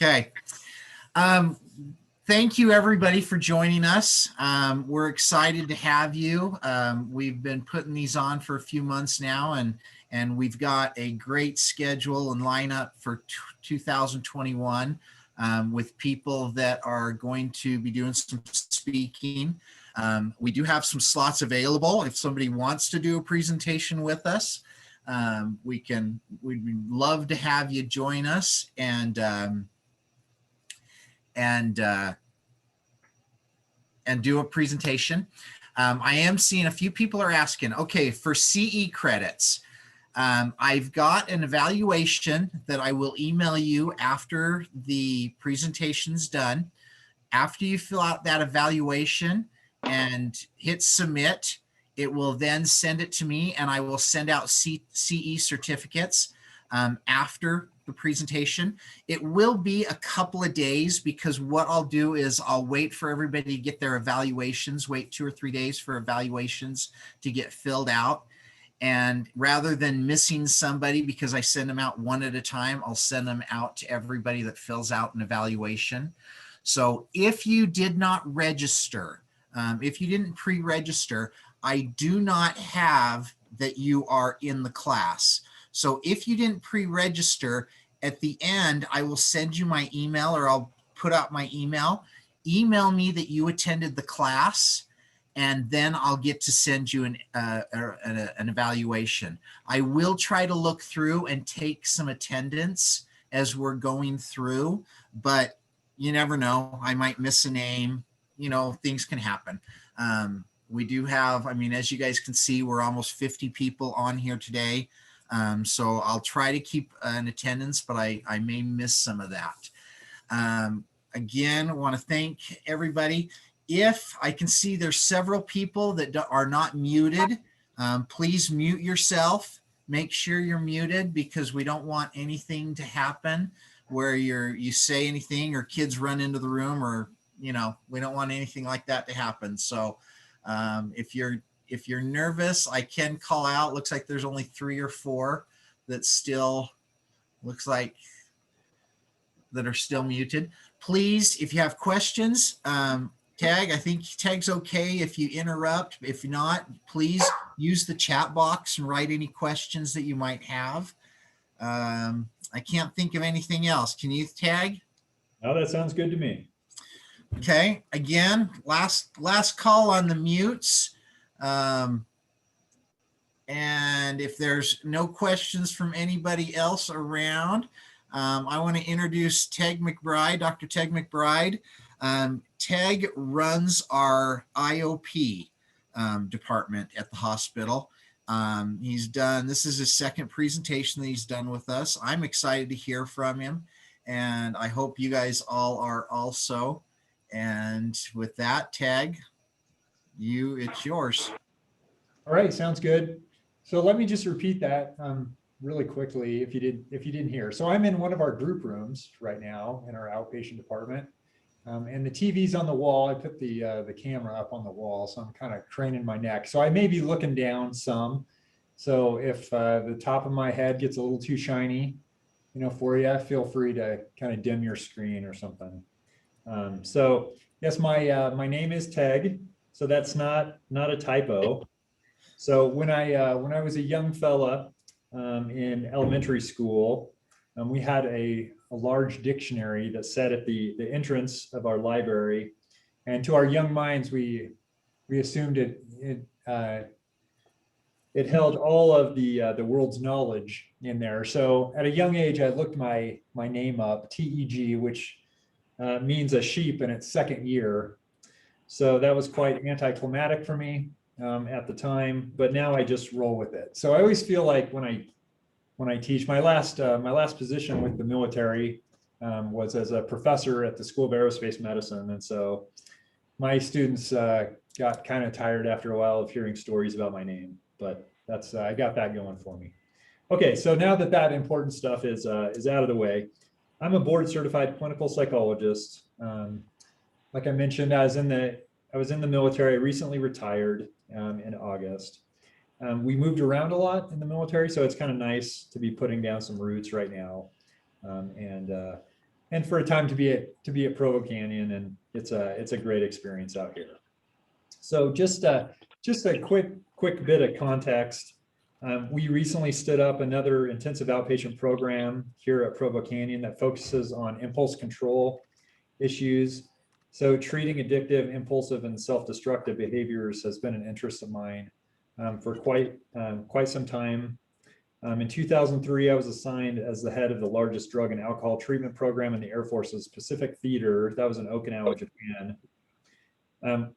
Okay. Um, thank you everybody for joining us. We're excited to have you. We've been putting these on for a few months now, and we've got a great schedule and lineup for 2021 with people that are going to be doing some speaking. We do have some slots available if somebody wants to do a presentation with us. We'd love to have you join us and do a presentation. I am seeing a few people are asking, okay, for CE credits, I've got an evaluation that I will email you after the presentation's done. After you fill out that evaluation and hit submit, it will then send it to me, and I will send out CE certificates after the presentation. It will be a couple of days because what I'll do is I'll wait for everybody to get their evaluations, wait 2 or 3 days for evaluations to get filled out. And rather than missing somebody because I send them out one at a time, I'll send them out to everybody that fills out an evaluation. So if you did not register, if you didn't pre-register, I do not have that you are in the class. So if you didn't pre-register, at the end, I will send you my email, or I'll put out my email. Email me that you attended the class, and then I'll get to send you an evaluation. I will try to look through and take some attendance as we're going through, but you never know. I might miss a name. You know, things can happen. We do have, I mean, as you guys can see, we're almost 50 people on here today. So I'll try to keep an attendance, but I may miss some of that. Again, I want to thank everybody. If I can see there's several people that are not muted, please mute yourself. Make sure you're muted because we don't want anything to happen where you say anything or kids run into the room, or, you know, we don't want anything like that to happen. So if you're nervous, I can call out. Looks like there's only 3 or 4 that still looks like that are still muted. Please, if you have questions, Tag, I think Tag's okay if you interrupt. If not, please use the chat box and write any questions that you might have. I can't think of anything else. Can you, Tag? Oh, that sounds good to me. Okay, again, last call on the mutes. And if there's no questions from anybody else around, I want to introduce Teg McBride, Dr. Teg McBride. Teg runs our IOP department at the hospital. This is his second presentation that he's done with us. I'm excited to hear from him, and I hope you guys all are also. And with that, Tag, it's yours. All right, sounds good. So let me just repeat that really quickly if you didn't hear. So I'm in one of our group rooms right now in our outpatient department, and the TV's on the wall. I put the camera up on the wall, so I'm kind of craning my neck. So I may be looking down some. So if the top of my head gets a little too shiny, you know, for you, feel free to kind of dim your screen or something. So yes, my name is Teg, so that's not a typo. So when I was a young fella in elementary school, we had a large dictionary that sat at the entrance of our library, and to our young minds, we assumed it held all of the world's knowledge in there. So at a young age, I looked my name up, TEG, which means a sheep in its second year. So that was quite anticlimactic for me at the time, but now I just roll with it. So I always feel like when I teach, my last position with the military was as a professor at the School of Aerospace Medicine, and so my students got kind of tired after a while of hearing stories about my name, but that's I got that going for me. Okay, so now that important stuff is out of the way, I'm a board certified clinical psychologist. Like I mentioned, I was in the military. I recently retired in August. We moved around a lot in the military, so it's kind of nice to be putting down some roots right now. and for a time to be at Provo Canyon, and it's a great experience out here. So just a quick bit of context. We recently stood up another intensive outpatient program here at Provo Canyon that focuses on impulse control issues. So treating addictive, impulsive, and self-destructive behaviors has been an interest of mine for quite some time. In 2003, I was assigned as the head of the largest drug and alcohol treatment program in the Air Force's Pacific Theater. That was in Okinawa, Japan.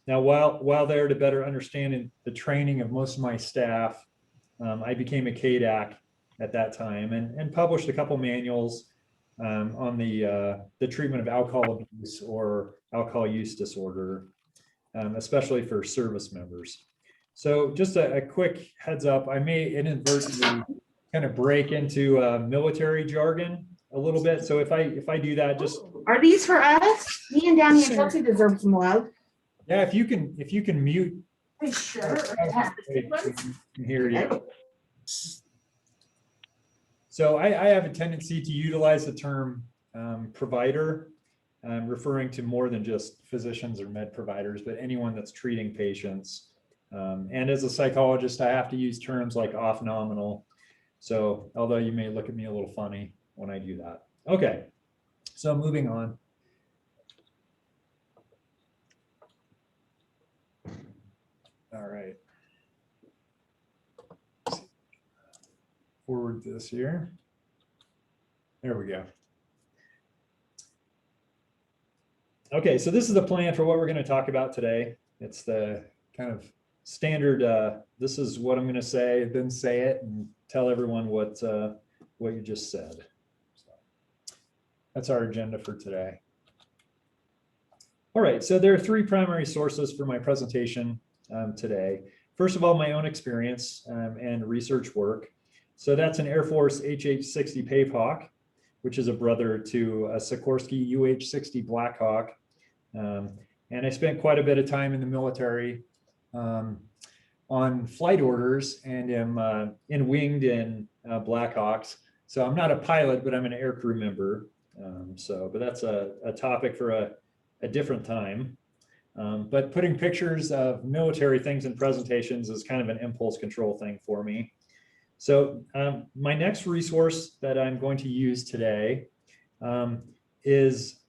Now, while there to better understand the training of most of my staff, I became a KDAC at that time and published a couple manuals on the treatment of alcohol abuse or alcohol use disorder, especially for service members. So just a quick heads up, I may inadvertently kind of break into military jargon a little bit. So if I do that, just are these for us? Me and Danny and Chelsea deserve some love. Yeah, if you can mute. Hey, sure. I can hear you. So I have a tendency to utilize the term provider, referring to more than just physicians or med providers, but anyone that's treating patients. And as a psychologist, I have to use terms like off-nominal. So although you may look at me a little funny when I do that. Okay, so moving on. All right. Forward this here. There we go. Okay, so this is the plan for what we're going to talk about today. It's the kind of standard, this is what I'm going to say, then say it and tell everyone what you just said. So that's our agenda for today. All right, so there are three primary sources for my presentation today. First of all, my own experience and research work. So that's an Air Force HH-60 Pavehawk, which is a brother to a Sikorsky UH-60 Blackhawk. And I spent quite a bit of time in the military on flight orders and am in winged in Blackhawks. So I'm not a pilot, but I'm an aircrew member. But that's a topic for a different time. But putting pictures of military things in presentations is kind of an impulse control thing for me. So my next resource that I'm going to use today is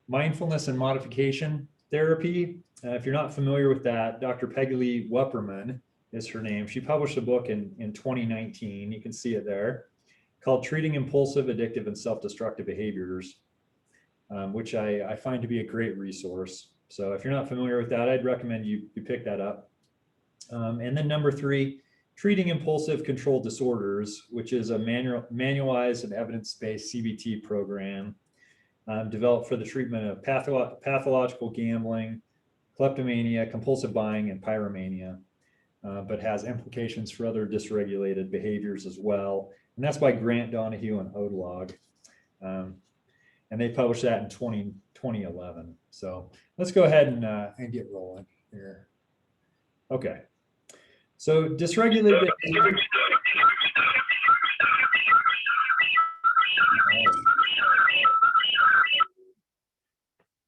mindfulness and modification therapy. If you're not familiar with that, Dr. Peggy Lee Wupperman is her name. She published a book in 2019, you can see it there, called Treating Impulsive, Addictive, and Self-Destructive Behaviors, which I find to be a great resource. So if you're not familiar with that, I'd recommend you pick that up. And then number three, Treating Impulsive Control Disorders, which is a manualized and evidence-based CBT program developed for the treatment of pathological gambling, kleptomania, compulsive buying, and pyromania, but has implications for other dysregulated behaviors as well. And that's by Grant Donahue and Odlog. And they published that in 2011. So let's go ahead and get rolling here. Okay. So dysregulated behavior.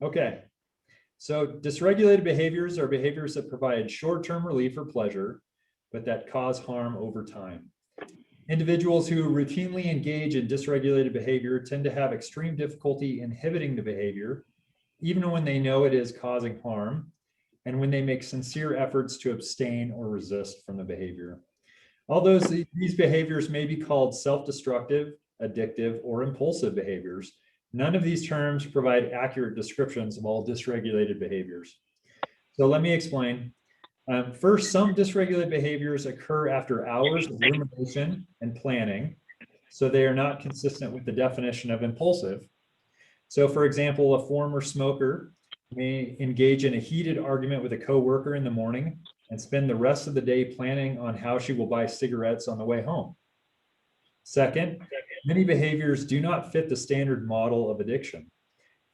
Okay. So dysregulated behaviors are behaviors that provide short-term relief or pleasure, but that cause harm over time. Individuals who routinely engage in dysregulated behavior tend to have extreme difficulty inhibiting the behavior, even when they know it is causing harm, and when they make sincere efforts to abstain or resist from the behavior. Although these behaviors may be called self-destructive, addictive, or impulsive behaviors, none of these terms provide accurate descriptions of all dysregulated behaviors. So let me explain. First, some dysregulated behaviors occur after hours of rumination and planning, so they are not consistent with the definition of impulsive. So for example, a former smoker may engage in a heated argument with a coworker in the morning and spend the rest of the day planning on how she will buy cigarettes on the way home. Second, many behaviors do not fit the standard model of addiction.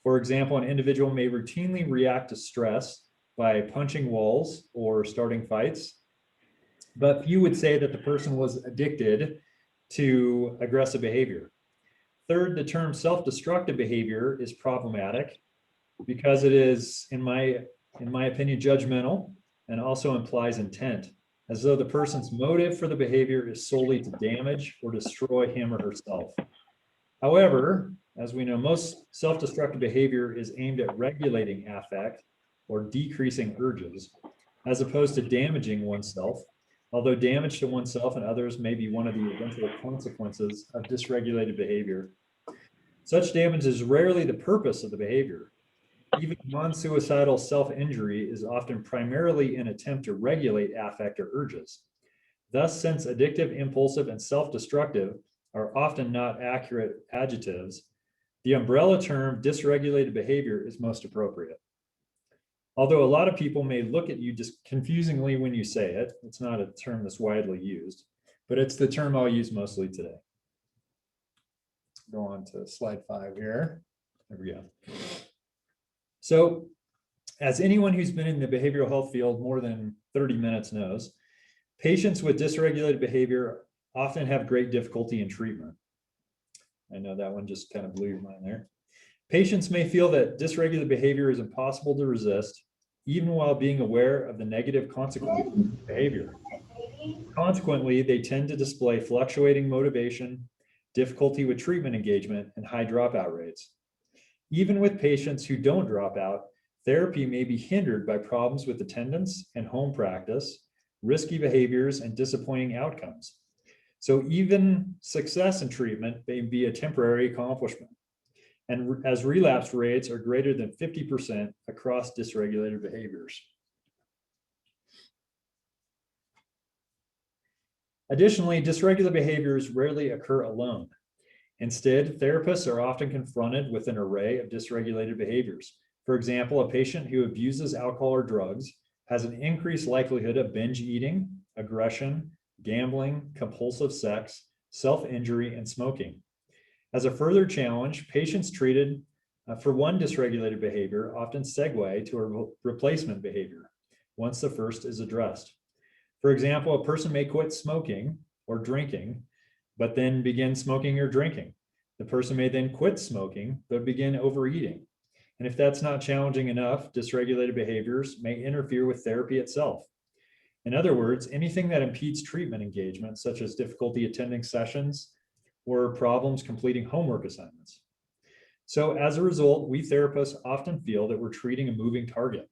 For example, an individual may routinely react to stress by punching walls or starting fights, but few would say that the person was addicted to aggressive behavior. Third, the term self-destructive behavior is problematic because it is, in my opinion, judgmental and also implies intent, as though the person's motive for the behavior is solely to damage or destroy him or herself. However, as we know, most self-destructive behavior is aimed at regulating affect or decreasing urges, as opposed to damaging oneself, although damage to oneself and others may be one of the eventual consequences of dysregulated behavior. Such damage is rarely the purpose of the behavior. Even non-suicidal self-injury is often primarily an attempt to regulate affect or urges. Thus, since addictive, impulsive, and self-destructive are often not accurate adjectives, the umbrella term dysregulated behavior is most appropriate. Although a lot of people may look at you just confusingly when you say it, it's not a term that's widely used, but it's the term I'll use mostly today. Go on to slide 5 here. There we go. So, as anyone who's been in the behavioral health field more than 30 minutes knows, patients with dysregulated behavior often have great difficulty in treatment. I know that one just kind of blew your mind there. Patients may feel that dysregulated behavior is impossible to resist, even while being aware of the negative consequences of behavior. Consequently, they tend to display fluctuating motivation, difficulty with treatment engagement, and high dropout rates. Even with patients who don't drop out, therapy may be hindered by problems with attendance and home practice, risky behaviors, and disappointing outcomes. So even success in treatment may be a temporary accomplishment. And as relapse rates are greater than 50% across dysregulated behaviors. Additionally, dysregulated behaviors rarely occur alone. Instead, therapists are often confronted with an array of dysregulated behaviors. For example, a patient who abuses alcohol or drugs has an increased likelihood of binge eating, aggression, gambling, compulsive sex, self-injury, and smoking. As a further challenge, patients treated for one dysregulated behavior often segue to a replacement behavior once the first is addressed. For example, a person may quit smoking or drinking, but then begin smoking or drinking. The person may then quit smoking, but begin overeating. And if that's not challenging enough, dysregulated behaviors may interfere with therapy itself. In other words, anything that impedes treatment engagement, such as difficulty attending sessions or problems completing homework assignments. So as a result, we therapists often feel that we're treating a moving target.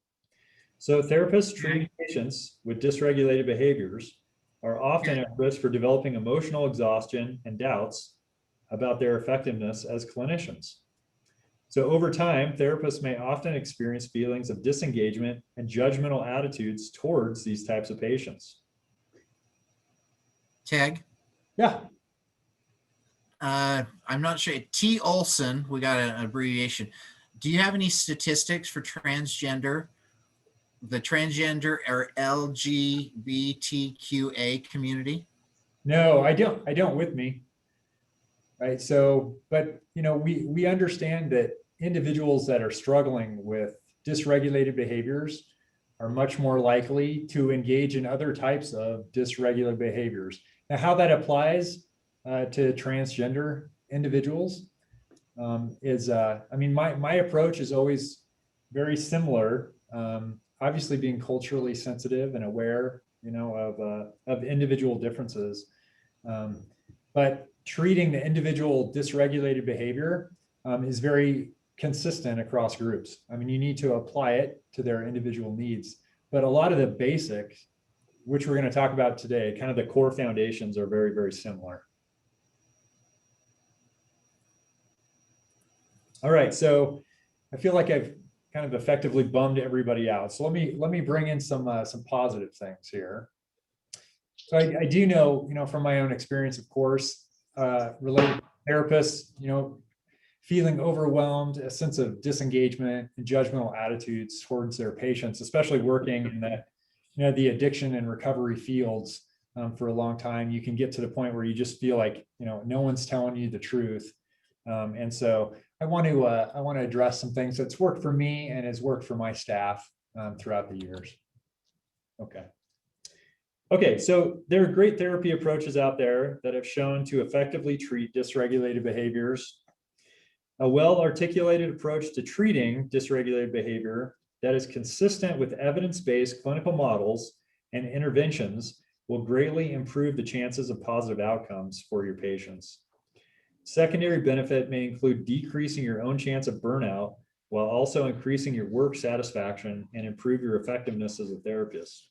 So therapists treating patients with dysregulated behaviors are often at risk for developing emotional exhaustion and doubts about their effectiveness as clinicians. So over time, therapists may often experience feelings of disengagement and judgmental attitudes towards these types of patients. Tag. Yeah. I'm not sure. T. Olson, we got an abbreviation. Do you have any statistics for transgender, the transgender or LGBTQA community? No, I don't with me. Right. So, but we understand that individuals that are struggling with dysregulated behaviors are much more likely to engage in other types of dysregulated behaviors. Now, how that applies to transgender individuals is, I mean, my approach is always very similar. Obviously, being culturally sensitive and aware, of individual differences, but treating the individual dysregulated behavior is very consistent across groups. I mean, you need to apply it to their individual needs, but a lot of the basics, which we're going to talk about today, kind of the core foundations, are very, very similar. All right, so I feel like I've kind of effectively bummed everybody out. So let me bring in some positive things here. So I do know, from my own experience, of course, related to therapists, feeling overwhelmed, a sense of disengagement and judgmental attitudes towards their patients, especially working in the addiction and recovery fields for a long time. You can get to the point where you just feel like, no one's telling you the truth. And so I want to address some things that's worked for me and has worked for my staff throughout the years. Okay, so there are great therapy approaches out there that have shown to effectively treat dysregulated behaviors A well-articulated approach to treating dysregulated behavior that is consistent with evidence-based clinical models and interventions will greatly improve the chances of positive outcomes for your patients. Secondary benefit may include decreasing your own chance of burnout while also increasing your work satisfaction and improve your effectiveness as a therapist.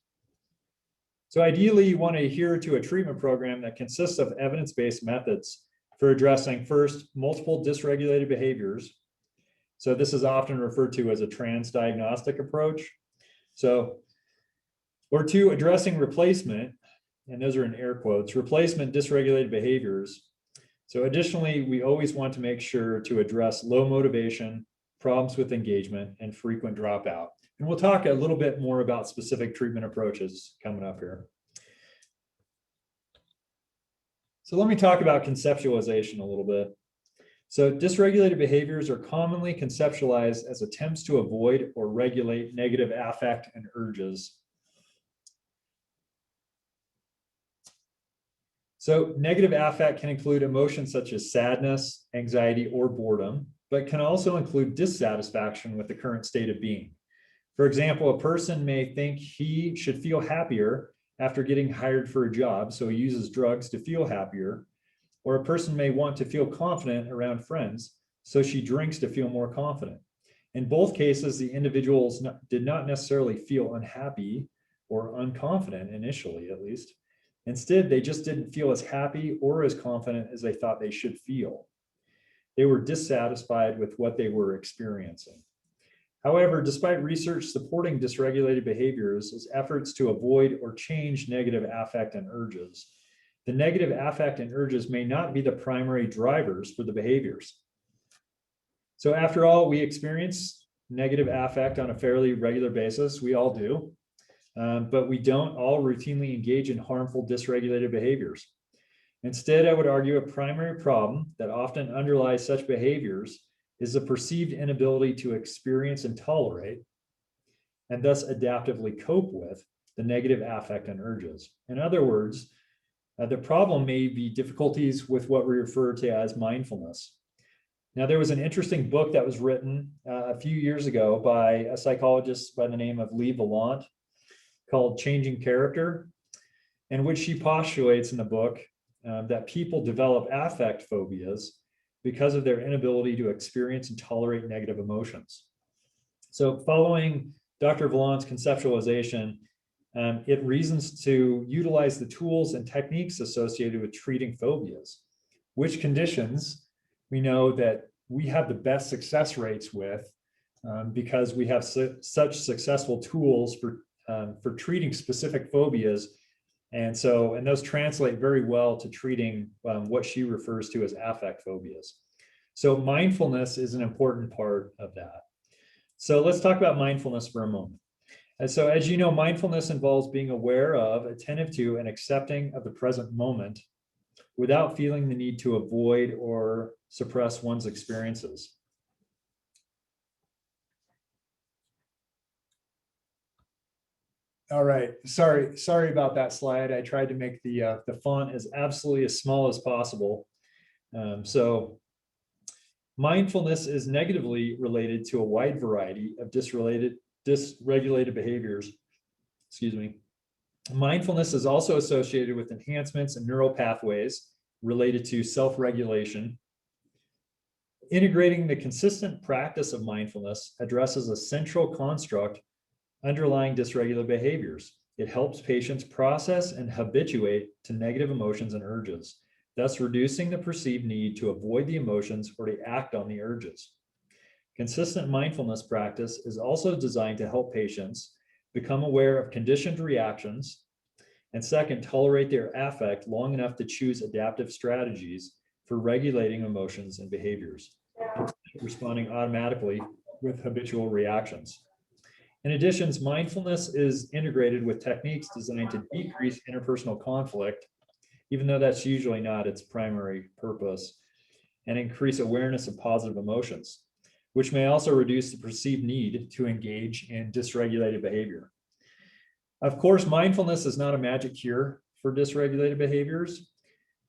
So ideally, you want to adhere to a treatment program that consists of evidence-based methods for addressing first, multiple dysregulated behaviors. So this is often referred to as a transdiagnostic approach. So, or two, addressing replacement, and those are in air quotes, replacement dysregulated behaviors. So additionally, we always want to make sure to address low motivation, problems with engagement, and frequent dropout. And we'll talk a little bit more about specific treatment approaches coming up here. So let me talk about conceptualization a little bit. So dysregulated behaviors are commonly conceptualized as attempts to avoid or regulate negative affect and urges. So negative affect can include emotions such as sadness, anxiety, or boredom, but can also include dissatisfaction with the current state of being. For example, a person may think he should feel happier after getting hired for a job, so he uses drugs to feel happier. Or a person may want to feel confident around friends, so she drinks to feel more confident. In both cases, the individuals did not necessarily feel unhappy or unconfident initially, at least. Instead, they just didn't feel as happy or as confident as they thought they should feel. They were dissatisfied with what they were experiencing. However, despite research supporting dysregulated behaviors as efforts to avoid or change negative affect and urges, the negative affect and urges may not be the primary drivers for the behaviors. So after all, we experience negative affect on a fairly regular basis. We all do. But we don't all routinely engage in harmful dysregulated behaviors. Instead, I would argue a primary problem that often underlies such behaviors is the perceived inability to experience and tolerate, and thus adaptively cope with, the negative affect and urges. In other words, the problem may be difficulties with what we refer to as mindfulness. Now, there was an interesting book that was written a few years ago by a psychologist by the name of Lee Vallant called Changing Character, in which she postulates in the book that people develop affect phobias because of their inability to experience and tolerate negative emotions. So following Dr. Vallant's conceptualization, it reasons to utilize the tools and techniques associated with treating phobias, which conditions we know that we have the best success rates with because we have such successful tools for treating specific phobias. And those translate very well to treating what she refers to as affect phobias. So mindfulness is an important part of that. So let's talk about mindfulness for a moment. And so as you know, mindfulness involves being aware of, attentive to, and accepting of the present moment without feeling the need to avoid or suppress one's experiences. All right, sorry about that slide. I tried to make the font as absolutely as small as possible. So mindfulness is negatively related to a wide variety of dysregulated behaviors. Excuse me. Mindfulness is also associated with enhancements in neural pathways related to self-regulation. Integrating the consistent practice of mindfulness addresses a central construct underlying dysregulated behaviors. It helps patients process and habituate to negative emotions and urges, thus reducing the perceived need to avoid the emotions or to act on the urges. Consistent mindfulness practice is also designed to help patients become aware of conditioned reactions, and second, tolerate their affect long enough to choose adaptive strategies for regulating emotions and behaviors, responding automatically with habitual reactions. In addition, mindfulness is integrated with techniques designed to decrease interpersonal conflict, even though that's usually not its primary purpose, and increase awareness of positive emotions, which may also reduce the perceived need to engage in dysregulated behavior. Of course, mindfulness is not a magic cure for dysregulated behaviors.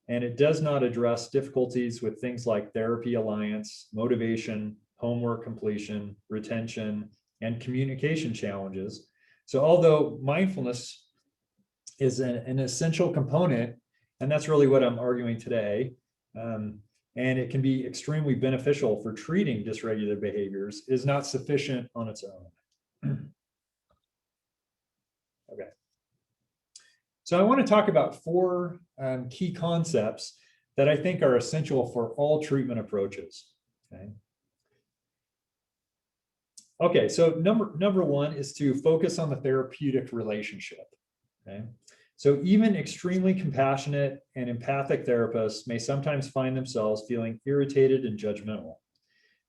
and it does not address difficulties with things like therapy alliance, motivation, homework completion, retention, and communication challenges. So although mindfulness is an essential component, and that's really what I'm arguing today, and it can be extremely beneficial for treating dysregulated behaviors, is not sufficient on its own. Okay. So I want to talk about four key concepts that I think are essential for all treatment approaches. Okay. Okay, so number one is to focus on the therapeutic relationship. Okay. So even extremely compassionate and empathic therapists may sometimes find themselves feeling irritated and judgmental.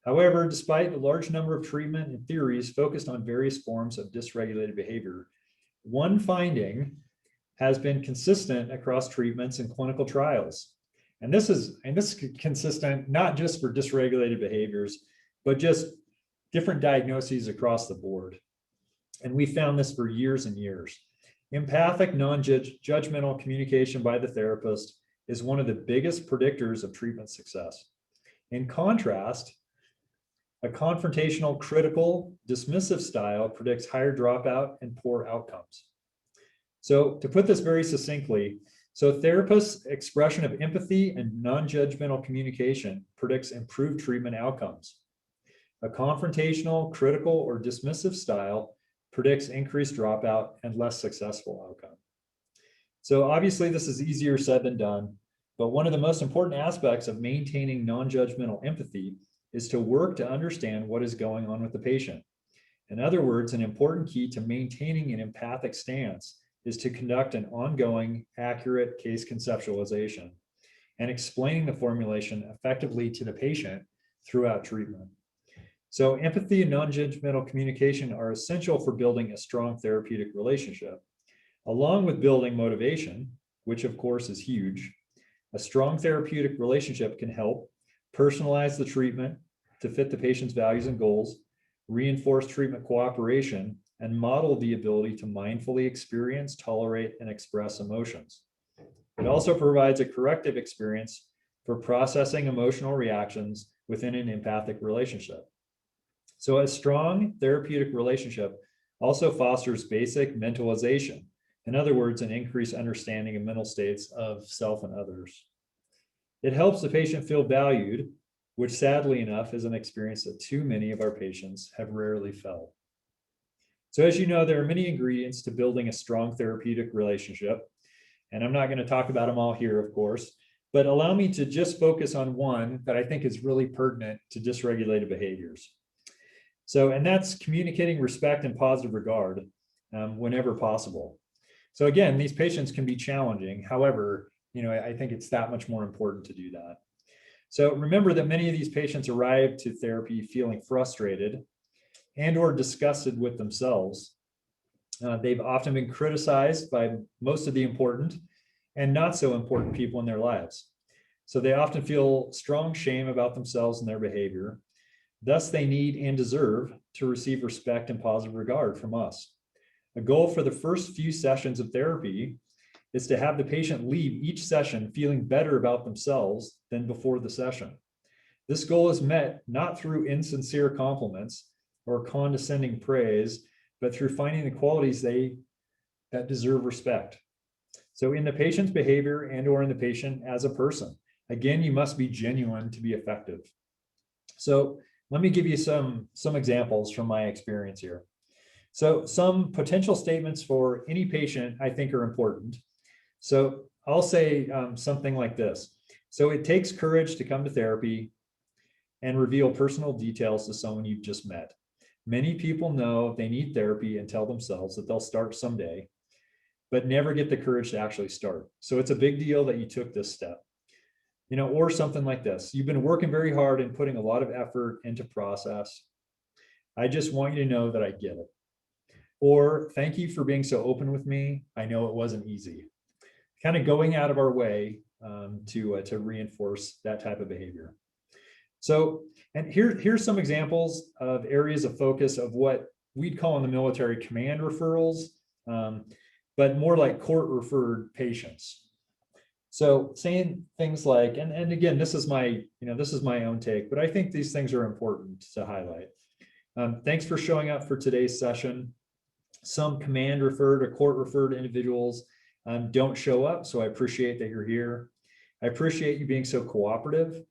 However, despite a large number of treatment and theories focused on various forms of dysregulated behavior, one finding has been consistent across treatments and clinical trials. And this is consistent not just for dysregulated behaviors, but just different diagnoses across the board. And we found this for years and years. Empathic, non-judgmental communication by the therapist is one of the biggest predictors of treatment success. In contrast, a confrontational, critical, dismissive style predicts higher dropout and poor outcomes. So to put this very succinctly, so therapists' expression of empathy and non-judgmental communication predicts improved treatment outcomes. A confrontational, critical, or dismissive style predicts increased dropout and less successful outcome. So obviously this is easier said than done, but one of the most important aspects of maintaining non-judgmental empathy is to work to understand what is going on with the patient. In other words, an important key to maintaining an empathic stance is to conduct an ongoing, accurate case conceptualization and explaining the formulation effectively to the patient throughout treatment. So empathy and non-judgmental communication are essential for building a strong therapeutic relationship. Along with building motivation, which of course is huge, a strong therapeutic relationship can help personalize the treatment to fit the patient's values and goals, reinforce treatment cooperation, and model the ability to mindfully experience, tolerate, and express emotions. It also provides a corrective experience for processing emotional reactions within an empathic relationship. So a strong therapeutic relationship also fosters basic mentalization. In other words, an increased understanding of mental states of self and others. It helps the patient feel valued, which sadly enough is an experience that too many of our patients have rarely felt. So as you know, there are many ingredients to building a strong therapeutic relationship, and I'm not going to talk about them all here, of course, but allow me to just focus on one that I think is really pertinent to dysregulated behaviors. So, and that's communicating respect and positive regard whenever possible. So again, these patients can be challenging. However, I think it's that much more important to do that. So remember that many of these patients arrive to therapy feeling frustrated and or disgusted with themselves. They've often been criticized by most of the important and not so important people in their lives. So they often feel strong shame about themselves and their behavior. Thus, they need and deserve to receive respect and positive regard from us. A goal for the first few sessions of therapy is to have the patient leave each session feeling better about themselves than before the session. This goal is met not through insincere compliments or condescending praise, but through finding the qualities that deserve respect. So in the patient's behavior and or in the patient as a person, again, you must be genuine to be effective. So let me give you some examples from my experience here. So some potential statements for any patient I think are important. So I'll say something like this. So it takes courage to come to therapy and reveal personal details to someone you've just met. Many people know they need therapy and tell themselves that they'll start someday, but never get the courage to actually start. So it's a big deal that you took this step. Or something like this. You've been working very hard and putting a lot of effort into process. I just want you to know that I get it. Or thank you for being so open with me. I know it wasn't easy. Kind of going out of our way to reinforce that type of behavior. So, and here's some examples of areas of focus of what we'd call in the military command referrals, but more like court referred patients. So saying things like, and again, this is my own take, but I think these things are important to highlight. Thanks for showing up for today's session. Some command referred or court referred individuals don't show up, so I appreciate that you're here. I appreciate you being so cooperative.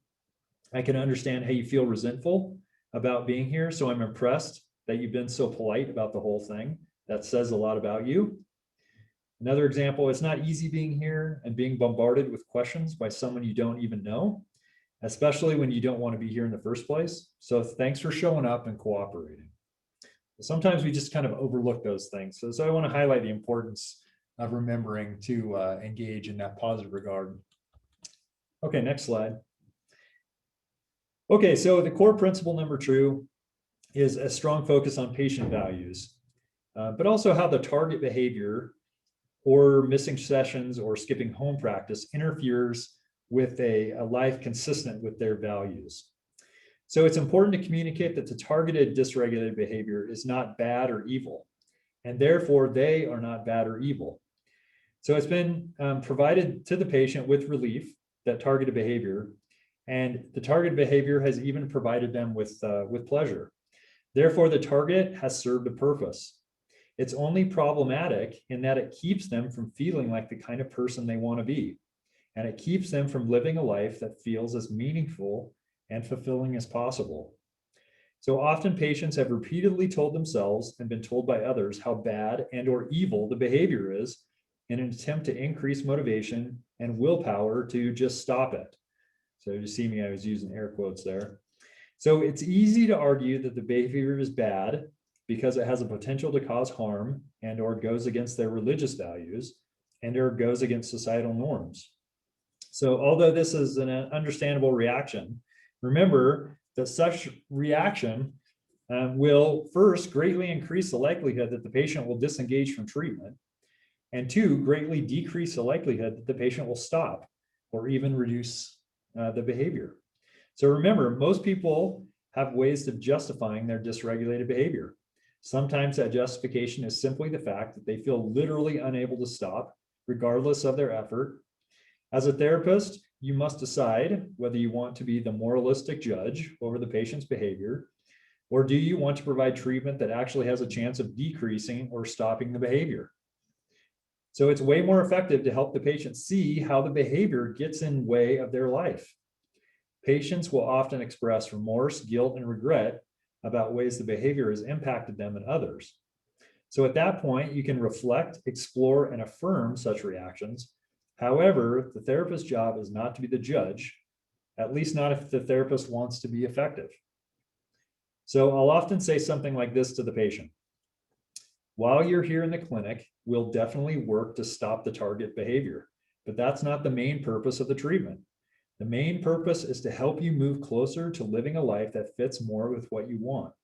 I can understand how you feel resentful about being here, so I'm impressed that you've been so polite about the whole thing. That says a lot about you. Another example, it's not easy being here and being bombarded with questions by someone you don't even know, especially when you don't want to be here in the first place. So thanks for showing up and cooperating. Sometimes we just kind of overlook those things. So I want to highlight the importance of remembering to engage in that positive regard. Okay, next slide. Okay, so the core principle number 2 is a strong focus on patient values, but also how the target behavior or missing sessions or skipping home practice interferes with a life consistent with their values. So it's important to communicate that the targeted dysregulated behavior is not bad or evil, and therefore they are not bad or evil. So it's been provided to the patient with relief, that targeted behavior, and the targeted behavior has even provided them with pleasure. Therefore, the target has served a purpose. It's only problematic in that it keeps them from feeling like the kind of person they want to be, and it keeps them from living a life that feels as meaningful and fulfilling as possible. So often patients have repeatedly told themselves and been told by others how bad and or evil the behavior is in an attempt to increase motivation and willpower to just stop it. So you see me, I was using air quotes there. So it's easy to argue that the behavior is bad because it has a potential to cause harm and or goes against their religious values and or goes against societal norms. So although this is an understandable reaction, remember that such reaction will first greatly increase the likelihood that the patient will disengage from treatment, and 2, greatly decrease the likelihood that the patient will stop or even reduce the behavior. So remember, most people have ways of justifying their dysregulated behavior. Sometimes that justification is simply the fact that they feel literally unable to stop, regardless of their effort. As a therapist, you must decide whether you want to be the moralistic judge over the patient's behavior, or do you want to provide treatment that actually has a chance of decreasing or stopping the behavior. So it's way more effective to help the patient see how the behavior gets in the way of their life. Patients will often express remorse, guilt, and regret about ways the behavior has impacted them and others. So at that point, you can reflect, explore, and affirm such reactions. However, the therapist's job is not to be the judge, at least not if the therapist wants to be effective. So I'll often say something like this to the patient. While you're here in the clinic, we'll definitely work to stop the target behavior, but that's not the main purpose of the treatment. The main purpose is to help you move closer to living a life that fits more with what you want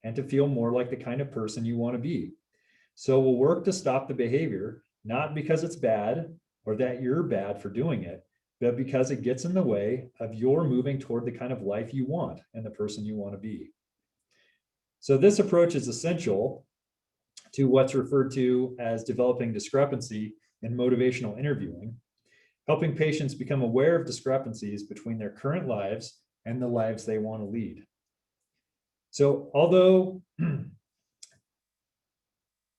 and to feel more like the kind of person you want to be. So we'll work to stop the behavior, not because it's bad or that you're bad for doing it, but because it gets in the way of your moving toward the kind of life you want and the person you want to be. So this approach is essential to what's referred to as developing discrepancy in motivational interviewing, helping patients become aware of discrepancies between their current lives and the lives they want to lead. So although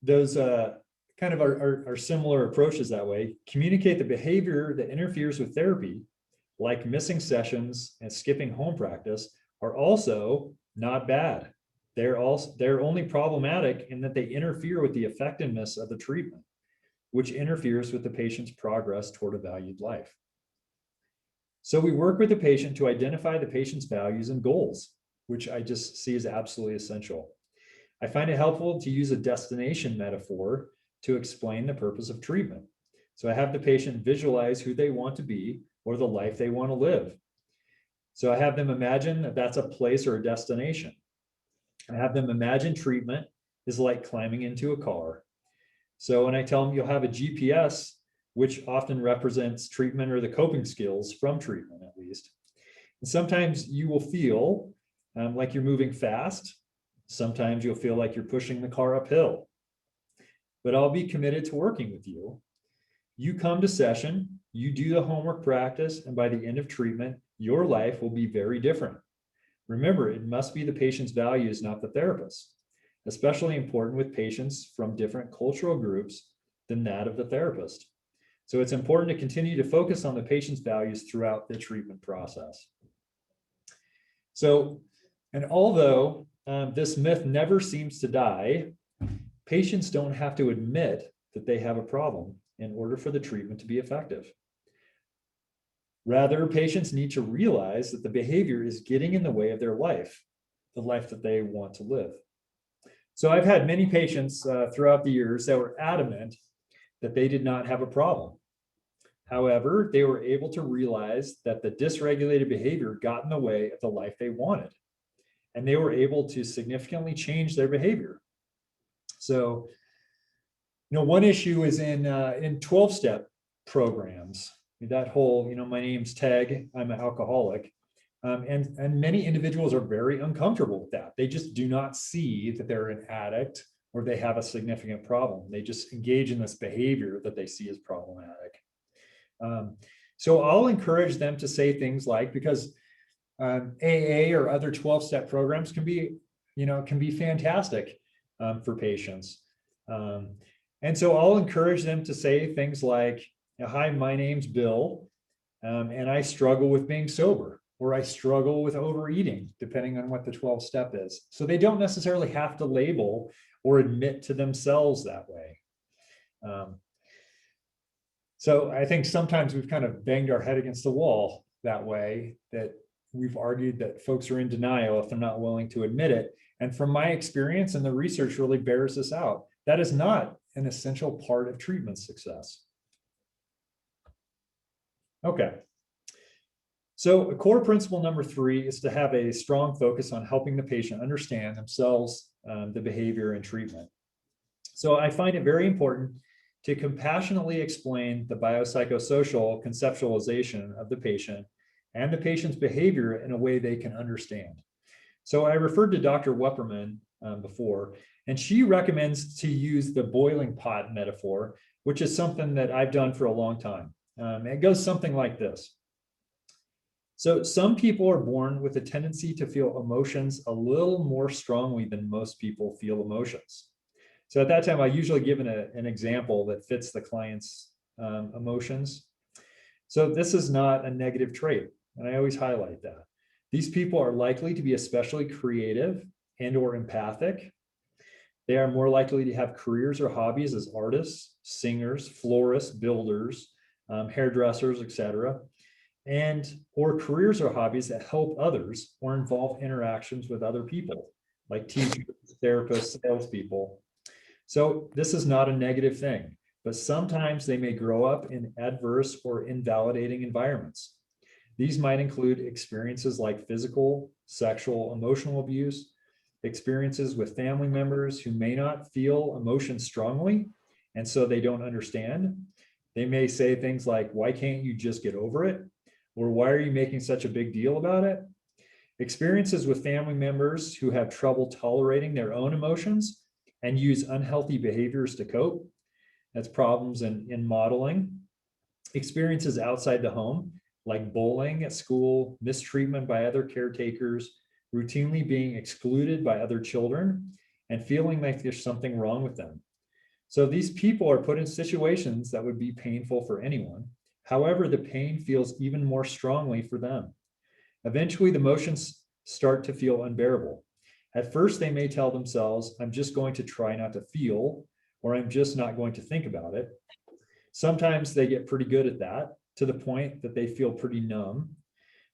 those kind of are similar approaches that way, communicate the behavior that interferes with therapy, like missing sessions and skipping home practice, are also not bad. They're only problematic in that they interfere with the effectiveness of the treatment, which interferes with the patient's progress toward a valued life. So we work with the patient to identify the patient's values and goals, which I just see as absolutely essential. I find it helpful to use a destination metaphor to explain the purpose of treatment. So I have the patient visualize who they want to be or the life they want to live. So I have them imagine that that's a place or a destination. I have them imagine treatment is like climbing into a car. So when I tell them you'll have a GPS, which often represents treatment or the coping skills from treatment at least. And sometimes you will feel like you're moving fast. Sometimes you'll feel like you're pushing the car uphill. But I'll be committed to working with you. You come to session, you do the homework practice, and by the end of treatment, your life will be very different. Remember, it must be the patient's values, not the therapist, especially important with patients from different cultural groups than that of the therapist. So it's important to continue to focus on the patient's values throughout the treatment process. So, and although this myth never seems to die, patients don't have to admit that they have a problem in order for the treatment to be effective. Rather, patients need to realize that the behavior is getting in the way of their life, the life that they want to live. So I've had many patients throughout the years that were adamant that they did not have a problem. However, they were able to realize that the dysregulated behavior got in the way of the life they wanted, and they were able to significantly change their behavior. So, one issue is in 12-step programs, that whole, my name's Teg, I'm an alcoholic. And many individuals are very uncomfortable with that. They just do not see that they're an addict or they have a significant problem. They just engage in this behavior that they see as problematic. So I'll encourage them to say things like, because AA or other 12-step programs can be fantastic for patients. And so I'll encourage them to say things like, hi, my name's Bill, and I struggle with being sober, or I struggle with overeating, depending on what the 12-step is. So they don't necessarily have to label or admit to themselves that way. So I think sometimes we've kind of banged our head against the wall that way, that we've argued that folks are in denial if they're not willing to admit it. And from my experience, and the research really bears this out, that is not an essential part of treatment success. Okay. So core principle number 3 is to have a strong focus on helping the patient understand themselves, the behavior and treatment. So I find it very important to compassionately explain the biopsychosocial conceptualization of the patient and the patient's behavior in a way they can understand. So I referred to Dr. Wepperman before, and she recommends to use the boiling pot metaphor, which is something that I've done for a long time. It goes something like this. So some people are born with a tendency to feel emotions a little more strongly than most people feel emotions. So at that time, I usually give an example that fits the client's emotions. So this is not a negative trait, and I always highlight that. These people are likely to be especially creative and or empathic. They are more likely to have careers or hobbies as artists, singers, florists, builders, hairdressers, etc., or careers or hobbies that help others or involve interactions with other people, like teachers, therapists, salespeople. So this is not a negative thing, but sometimes they may grow up in adverse or invalidating environments. These might include experiences like physical, sexual, emotional abuse, experiences with family members who may not feel emotions strongly, and so they don't understand. They may say things like, why can't you just get over it? Or why are you making such a big deal about it? Experiences with family members who have trouble tolerating their own emotions and use unhealthy behaviors to cope. That's problems in modeling. Experiences outside the home, like bullying at school, mistreatment by other caretakers, routinely being excluded by other children, and feeling like there's something wrong with them. So these people are put in situations that would be painful for anyone. However, the pain feels even more strongly for them. Eventually, the emotions start to feel unbearable. At first, they may tell themselves, I'm just going to try not to feel, or I'm just not going to think about it. Sometimes they get pretty good at that, to the point that they feel pretty numb.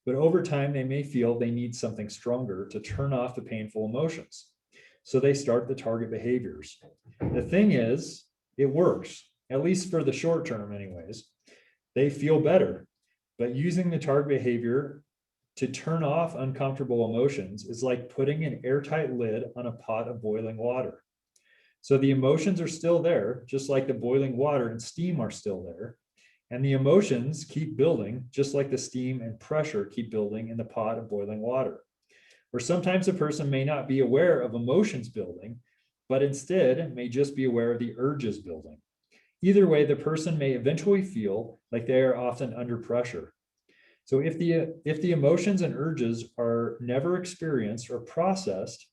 But over time, they may feel they need something stronger to turn off the painful emotions. So they start the target behaviors. The thing is, it works, at least for the short term anyways. They feel better, but using the target behavior to turn off uncomfortable emotions is like putting an airtight lid on a pot of boiling water. So the emotions are still there, just like the boiling water and steam are still there. And the emotions keep building, just like the steam and pressure keep building in the pot of boiling water. Or sometimes a person may not be aware of emotions building, but instead may just be aware of the urges building. Either way, the person may eventually feel like they are often under pressure. So if the emotions and urges are never experienced or processed,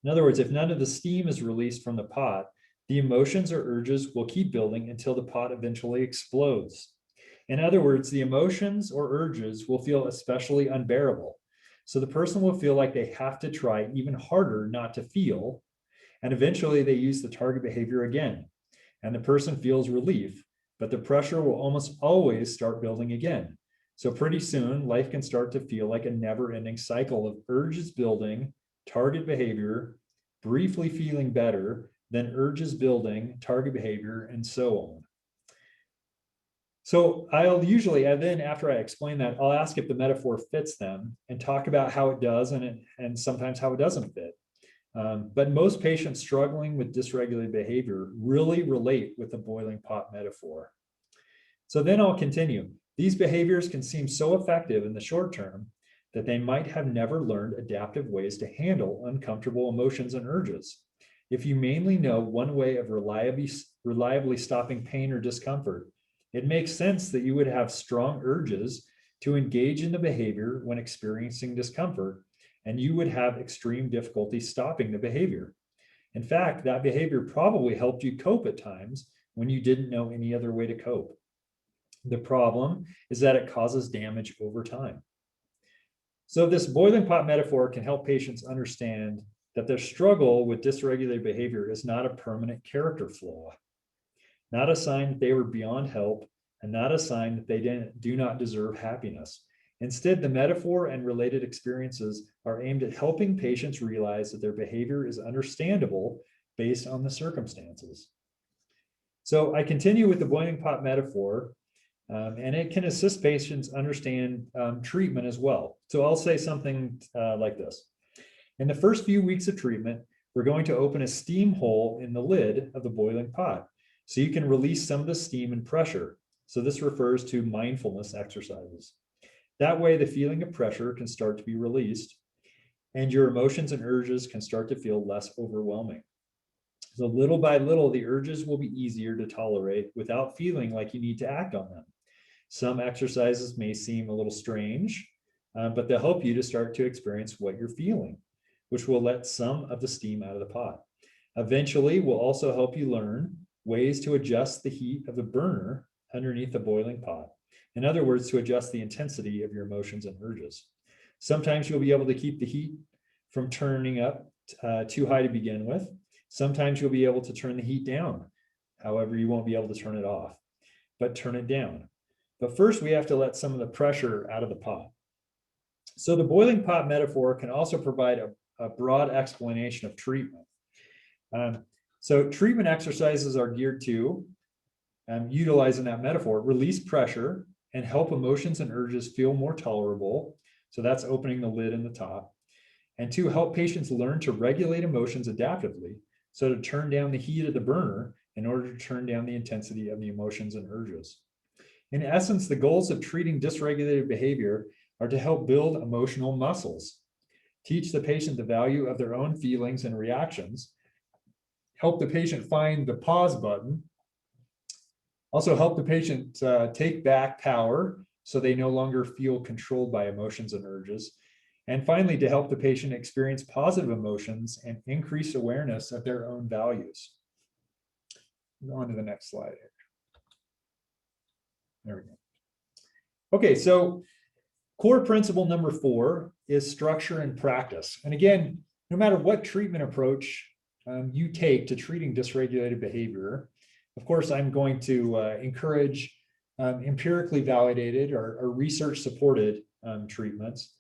in other words, if none of the steam is released from the pot, the emotions or urges will keep building until the pot eventually explodes. In other words, the emotions or urges will feel especially unbearable. So the person will feel like they have to try even harder not to feel, and eventually they use the target behavior again. And the person feels relief, but the pressure will almost always start building again. So pretty soon, life can start to feel like a never-ending cycle of urges building, target behavior, briefly feeling better, then urges building, target behavior, and so on. So I'll usually, and then after I explain that, I'll ask if the metaphor fits them and talk about how it does and sometimes how it doesn't fit. But most patients struggling with dysregulated behavior really relate with the boiling pot metaphor. So then I'll continue. These behaviors can seem so effective in the short term that they might have never learned adaptive ways to handle uncomfortable emotions and urges. If you mainly know one way of reliably stopping pain or discomfort, it makes sense that you would have strong urges to engage in the behavior when experiencing discomfort, and you would have extreme difficulty stopping the behavior. In fact, that behavior probably helped you cope at times when you didn't know any other way to cope. The problem is that it causes damage over time. So this boiling pot metaphor can help patients understand that their struggle with dysregulated behavior is not a permanent character flaw, not a sign that they were beyond help, and not a sign that they do not deserve happiness. Instead, the metaphor and related experiences are aimed at helping patients realize that their behavior is understandable based on the circumstances. So I continue with the boiling pot metaphor, and it can assist patients understand treatment as well. So I'll say something like this. In the first few weeks of treatment, we're going to open a steam hole in the lid of the boiling pot so you can release some of the steam and pressure. So this refers to mindfulness exercises. That way, the feeling of pressure can start to be released and your emotions and urges can start to feel less overwhelming. So little by little, the urges will be easier to tolerate without feeling like you need to act on them. Some exercises may seem a little strange, but they'll help you to start to experience what you're feeling, which will let some of the steam out of the pot. Eventually, will also help you learn ways to adjust the heat of the burner underneath the boiling pot. In other words, to adjust the intensity of your emotions and urges. Sometimes you'll be able to keep the heat from turning up too high to begin with. Sometimes you'll be able to turn the heat down. However, you won't be able to turn it off, but turn it down. But first, we have to let some of the pressure out of the pot. So the boiling pot metaphor can also provide a broad explanation of treatment. So treatment exercises are geared to, utilizing that metaphor, release pressure and help emotions and urges feel more tolerable. So that's opening the lid in the top. And to help patients learn to regulate emotions adaptively, so to turn down the heat of the burner in order to turn down the intensity of the emotions and urges. In essence, the goals of treating dysregulated behavior are to help build emotional muscles, teach the patient the value of their own feelings and reactions, help the patient find the pause button, also help the patient take back power so they no longer feel controlled by emotions and urges, and finally, to help the patient experience positive emotions and increase awareness of their own values. Go on to the next slide here. There we go. Okay, so core principle number 4 is structure and practice. And again, no matter what treatment approach you take to treating dysregulated behavior, of course, I'm going to encourage empirically validated or research-supported treatments.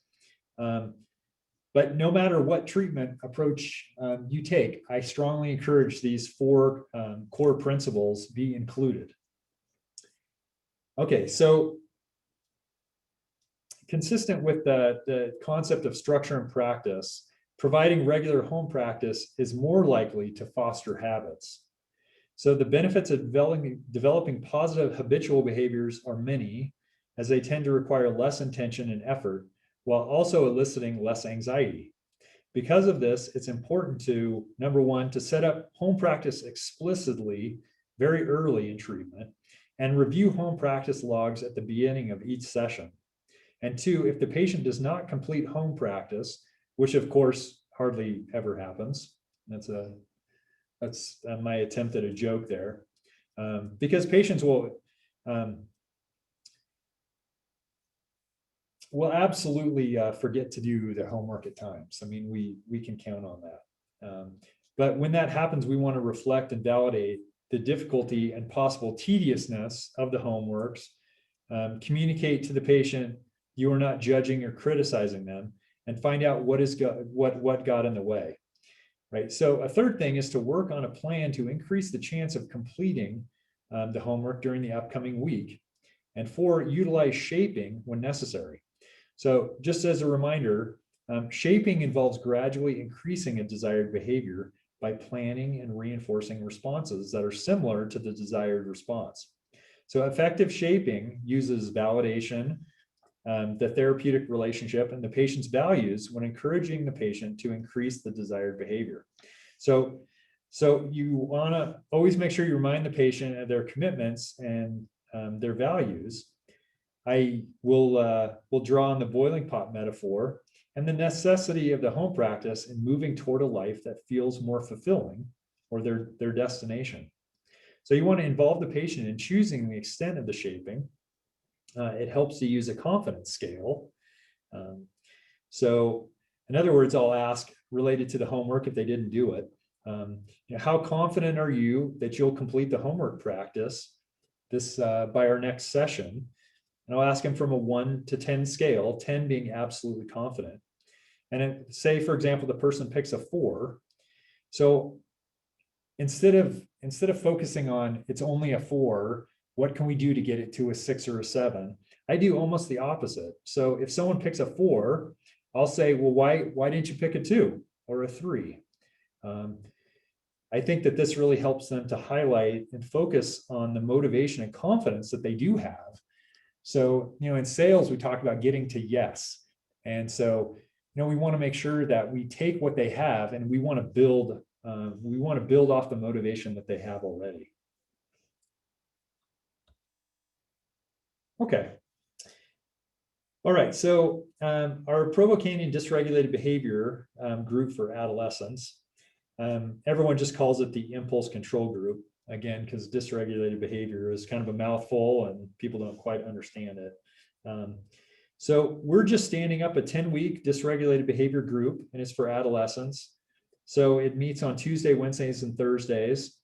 But no matter what treatment approach you take, I strongly encourage these 4 core principles be included. Okay, so consistent with the concept of structure and practice, providing regular home practice is more likely to foster habits. So the benefits of developing positive habitual behaviors are many, as they tend to require less intention and effort, while also eliciting less anxiety. Because of this, it's important to, number 1, to set up home practice explicitly very early in treatment, and review home practice logs at the beginning of each session. And 2, if the patient does not complete home practice, which of course hardly ever happens, that's my attempt at a joke there, because patients will absolutely forget to do their homework at times. I mean, we can count on that. But when that happens, we want to reflect and validate the difficulty and possible tediousness of the homeworks, communicate to the patient you are not judging or criticizing them, and find out what got in the way. Right. So a third thing is to work on a plan to increase the chance of completing the homework during the upcoming week. And 4, utilize shaping when necessary. So just as a reminder, shaping involves gradually increasing a desired behavior by planning and reinforcing responses that are similar to the desired response. So effective shaping uses validation, the therapeutic relationship, and the patient's values when encouraging the patient to increase the desired behavior. So you want to always make sure you remind the patient of their commitments and their values. I will draw on the boiling pot metaphor and the necessity of the home practice in moving toward a life that feels more fulfilling, or their destination. So you want to involve the patient in choosing the extent of the shaping. It helps to use a confidence scale. So in other words, I'll ask, related to the homework if they didn't do it, how confident are you that you'll complete the homework practice by our next session? And I'll ask them from a 1 to 10 scale, 10 being absolutely confident. And say, for example, the person picks a 4. So instead of focusing on it's only a 4, what can we do to get it to a 6 or a 7? I do almost the opposite. So if someone picks a 4, I'll say, well, why didn't you pick a 2 or a 3? I think that this really helps them to highlight and focus on the motivation and confidence that they do have. So, in sales, we talk about getting to yes. And so, we want to make sure that we take what they have and we want to build off the motivation that they have already. Okay. All right. So our provoking dysregulated behavior group for adolescents, everyone just calls it the impulse control group. Again, because dysregulated behavior is kind of a mouthful and people don't quite understand it. So we're just standing up a 10-week dysregulated behavior group, and it's for adolescents. So it meets on Tuesday, Wednesdays, and Thursdays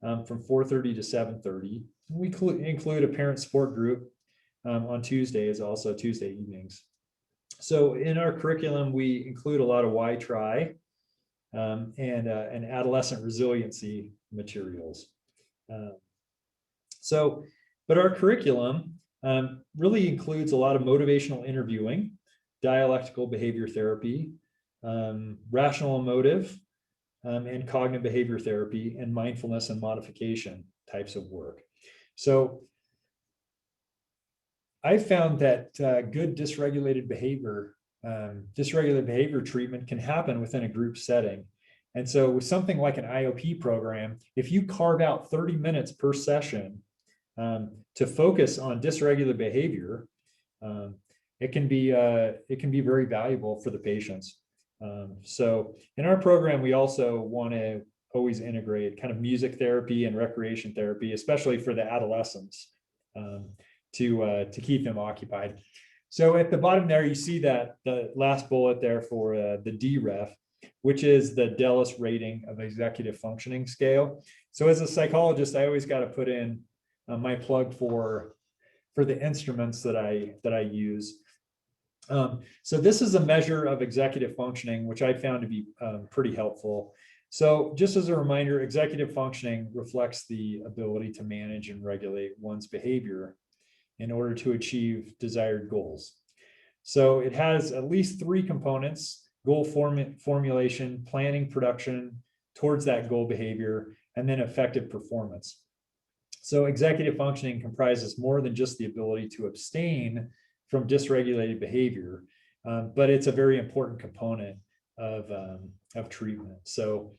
from 4:30 to 7:30. We include a parent support group on Tuesdays, also Tuesday evenings. So in our curriculum, we include a lot of why try and adolescent resiliency materials. But our curriculum really includes a lot of motivational interviewing, dialectical behavior therapy, rational emotive, and cognitive behavior therapy, and mindfulness and modification types of work. So I found that good dysregulated behavior treatment can happen within a group setting. And so with something like an IOP program, if you carve out 30 minutes per session to focus on dysregulated behavior, it can be very valuable for the patients. So in our program, we also want to always integrate kind of music therapy and recreation therapy, especially for the adolescents, to keep them occupied. So at the bottom there, you see that the last bullet there for the DREF, which is the Dallas rating of executive functioning scale. So as a psychologist, I always got to put in my plug for the instruments that I use. So this is a measure of executive functioning, which I found to be pretty helpful. So just as a reminder, executive functioning reflects the ability to manage and regulate one's behavior in order to achieve desired goals. So it has at least 3 components: goal formulation, planning, production towards that goal behavior, and then effective performance. So executive functioning comprises more than just the ability to abstain from dysregulated behavior, but it's a very important component of treatment. So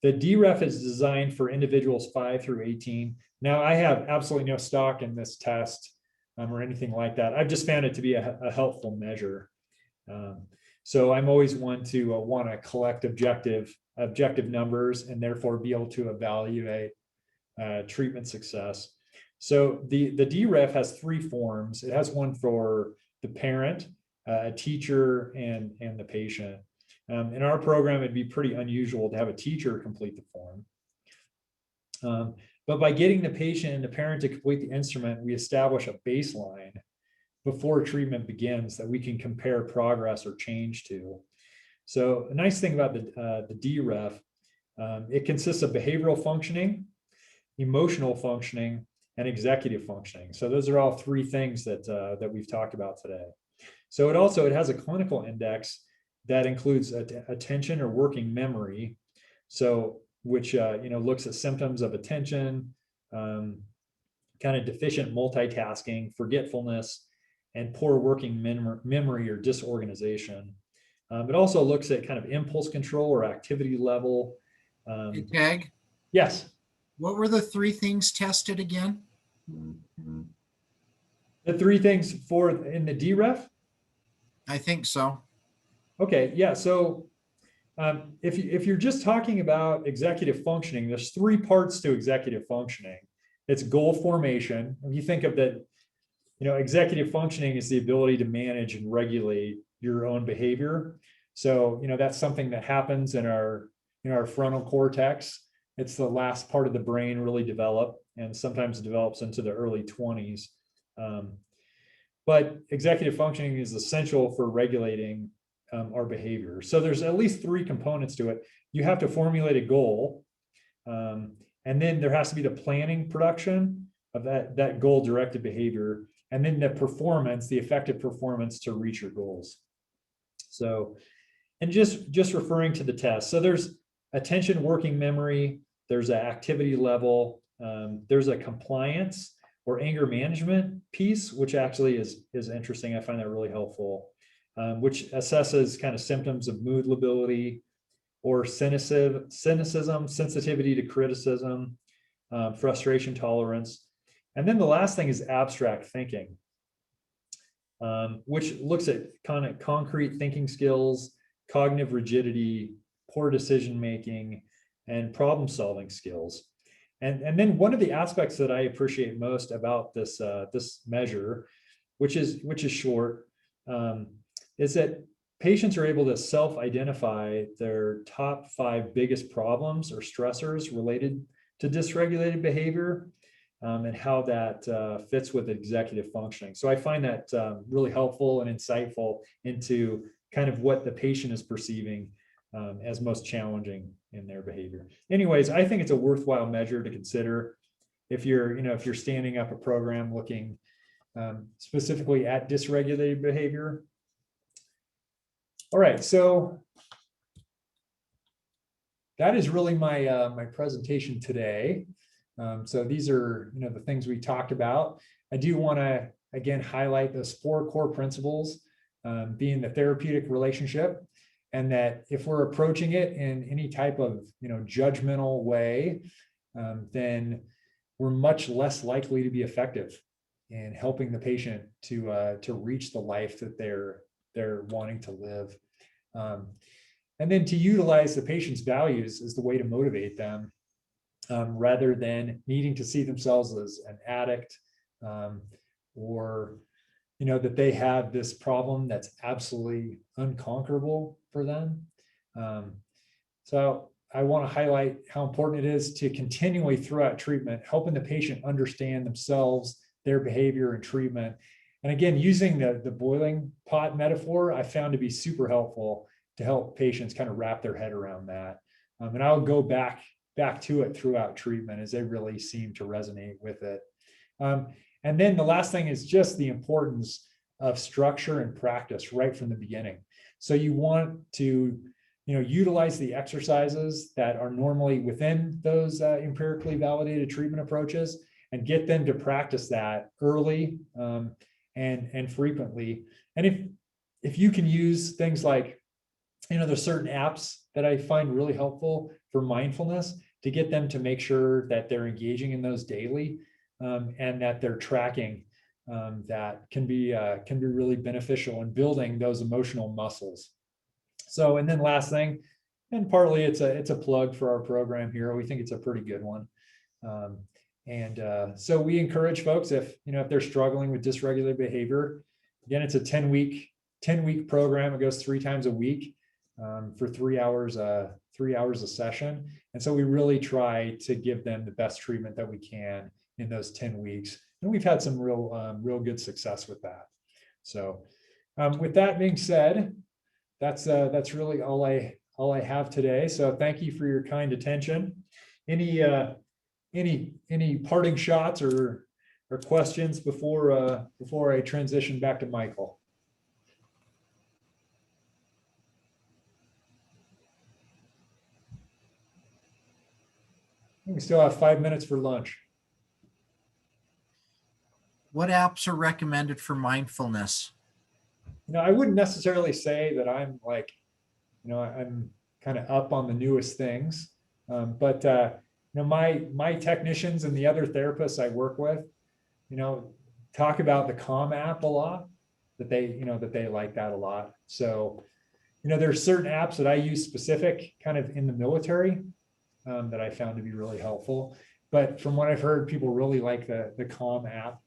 The DREF is designed for individuals 5 through 18. Now, I have absolutely no stock in this test or anything like that. I've just found it to be a helpful measure. So I'm always one to want to collect objective numbers and therefore be able to evaluate treatment success. So the DREF has 3 forms. It has one for the parent, a teacher, and the patient. In our program, it'd be pretty unusual to have a teacher complete the form. But by getting the patient and the parent to complete the instrument, we establish a baseline before treatment begins that we can compare progress or change to. So a nice thing about the DREF, it consists of behavioral functioning, emotional functioning, and executive functioning. So those are all 3 things that we've talked about today. So it has a clinical index that includes attention or working memory. So which looks at symptoms of attention, kind of deficient multitasking, forgetfulness, and poor working memory or disorganization. It also looks at kind of impulse control or activity level. Hey, Tag, Yes. what were the 3 things tested again? The 3 things in the DREF? I think so. Okay, yeah. So if you're just talking about executive functioning, there's 3 parts to executive functioning. It's goal formation. If you think of that, executive functioning is the ability to manage and regulate your own behavior. So, that's something that happens in our frontal cortex. It's the last part of the brain really develop, and sometimes it develops into the early 20s. But executive functioning is essential for regulating our behavior. So there's at least 3 components to it. You have to formulate a goal, and then there has to be the planning production of that goal-directed behavior, and then the effective performance to reach your goals. So, and just referring to the test. So there's attention, working memory, there's an activity level, there's a compliance or anger management piece, which actually is interesting. I find that really helpful, which assesses kind of symptoms of mood lability or cynicism, sensitivity to criticism, frustration tolerance. And then the last thing is abstract thinking, which looks at kind of concrete thinking skills, cognitive rigidity, poor decision-making, and problem-solving skills. And then one of the aspects that I appreciate most about this measure, which is short, is that patients are able to self-identify their top 5 biggest problems or stressors related to dysregulated behavior, and how that fits with executive functioning. So I find that really helpful and insightful into kind of what the patient is perceiving as most challenging in their behavior. Anyways, I think it's a worthwhile measure to consider if you're standing up a program looking specifically at dysregulated behavior. All right, so that is really my my presentation today. So these are the things we talked about. I do want to again highlight those 4 core principles, being the therapeutic relationship, and that if we're approaching it in any type of judgmental way, then we're much less likely to be effective in helping the patient to reach the life that they're wanting to live. And then to utilize the patient's values as the way to motivate them, rather than needing to see themselves as an addict, or that they have this problem that's absolutely unconquerable for them. So I want to highlight how important it is to continually throughout treatment, helping the patient understand themselves, their behavior and treatment. And again, using the boiling pot metaphor, I found to be super helpful to help patients kind of wrap their head around that. And I'll go back to it throughout treatment as they really seem to resonate with it. And then the last thing is just the importance of structure and practice right from the beginning. So you want to utilize the exercises that are normally within those empirically validated treatment approaches, and get them to practice that early and frequently. And if you can use things like there's certain apps that I find really helpful for mindfulness to get them to make sure that they're engaging in those daily, and that they're tracking. That can be really beneficial in building those emotional muscles. So, and then last thing, and partly it's a plug for our program here. We think it's a pretty good one. So we encourage folks, if they're struggling with dysregulated behavior, again, it's a 10-week program. It goes 3 times a week, for 3 hours a session. And so we really try to give them the best treatment that we can in those 10 weeks. And we've had some real good success with that. So with that being said, that's really all I have today. So thank you for your kind attention. Any parting shots or questions before I transition back to Michael? We still have 5 minutes for lunch. What apps are recommended for mindfulness? I wouldn't necessarily say that I'm like, I'm kind of up on the newest things, but my technicians and the other therapists I work with, talk about the Calm app a lot. That they like that a lot. So, there's certain apps that I use specific kind of in the military, that I found to be really helpful. But from what I've heard, people really like the Calm app.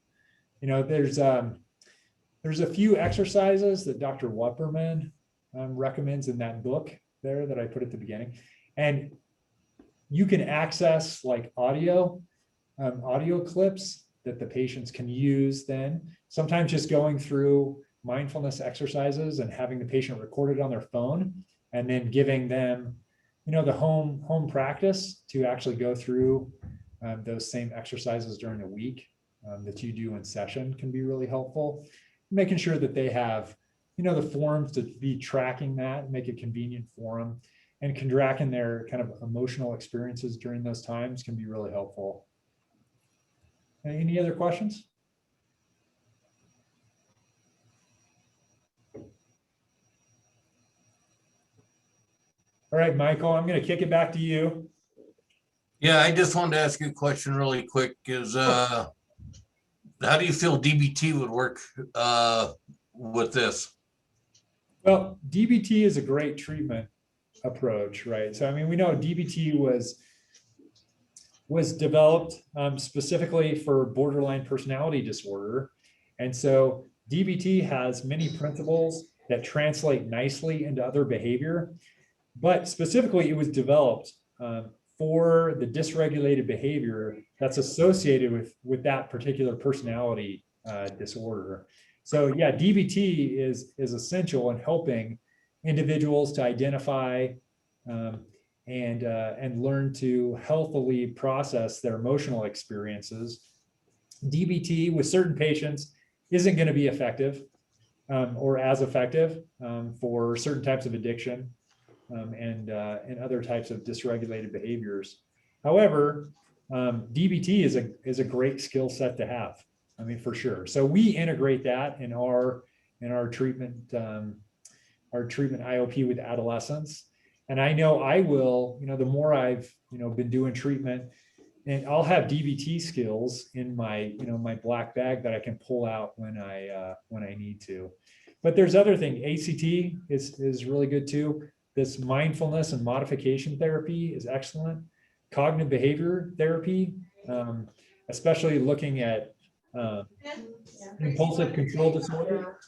There's a few exercises that Dr. Wupperman recommends in that book there that I put at the beginning, and you can access like audio clips that the patients can use. Then sometimes just going through mindfulness exercises and having the patient record it on their phone, and then giving them the home practice to actually go through those same exercises during a week that you do in session can be really helpful. Making sure that they have the forms to be tracking that, make it convenient for them, and tracking their kind of emotional experiences during those times can be really helpful. Any other questions? All right, Michael, I'm going to kick it back to you. Yeah, I just wanted to ask you a question really quick. How do you feel DBT would work with this? Well, DBT is a great treatment approach, right? So, I mean, we know DBT was developed specifically for borderline personality disorder. And so DBT has many principles that translate nicely into other behavior, but specifically it was developed for the dysregulated behavior that's associated with that particular personality disorder. So yeah, DBT is essential in helping individuals to identify and learn to healthily process their emotional experiences. DBT with certain patients isn't going to be effective or as effective for certain types of addiction and other types of dysregulated behaviors. However, DBT is a great skill set to have. I mean, for sure. So we integrate that in our treatment IOP with adolescents. And I know I will, the more I've, been doing treatment, and I'll have DBT skills in my, my black bag that I can pull out when I need to. But there's other things. ACT is really good too. This mindfulness and modification therapy is excellent. Cognitive behavior therapy, especially looking at impulsive control disorder.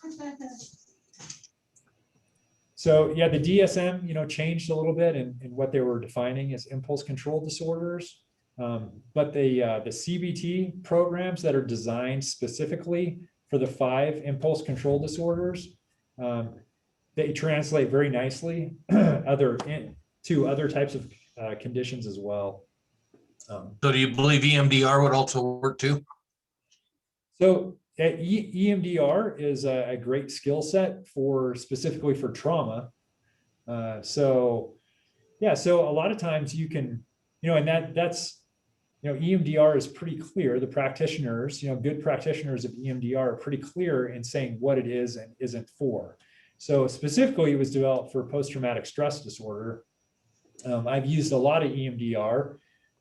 So yeah, the DSM, changed a little bit in what they were defining as impulse control disorders. But the CBT programs that are designed specifically for the 5 impulse control disorders, they translate very nicely to other types of conditions as well. So do you believe EMDR would also work too? So EMDR is a great skill set specifically for trauma. So a lot of times you can, and that's, EMDR is pretty clear. The practitioners, good practitioners of EMDR are pretty clear in saying what it is and isn't for. So specifically, it was developed for post-traumatic stress disorder. I've used a lot of EMDR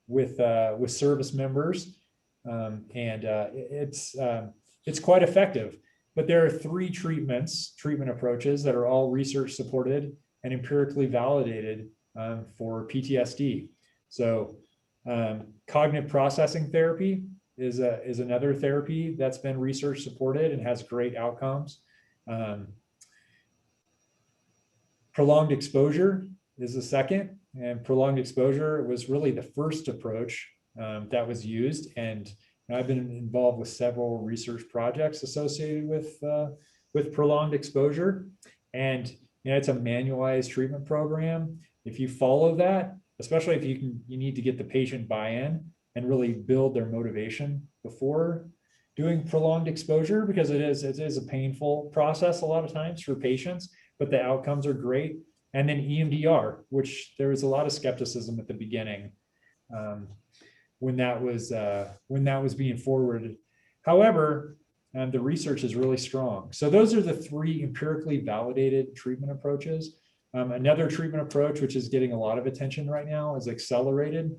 with service members, and it's quite effective. But there are 3 treatment approaches that are all research supported and empirically validated for PTSD. So cognitive processing therapy is another therapy that's been research supported and has great outcomes. Prolonged exposure is the second, and prolonged exposure was really the first approach that was used. And I've been involved with several research projects associated with prolonged exposure. And it's a manualized treatment program. If you follow that, especially if you need to get the patient buy-in and really build their motivation before doing prolonged exposure, because it is a painful process a lot of times for patients, but the outcomes are great. And then EMDR, which there was a lot of skepticism at the beginning when that was being forwarded. However, the research is really strong. So those are the 3 empirically validated treatment approaches. Another treatment approach, which is getting a lot of attention right now, is accelerated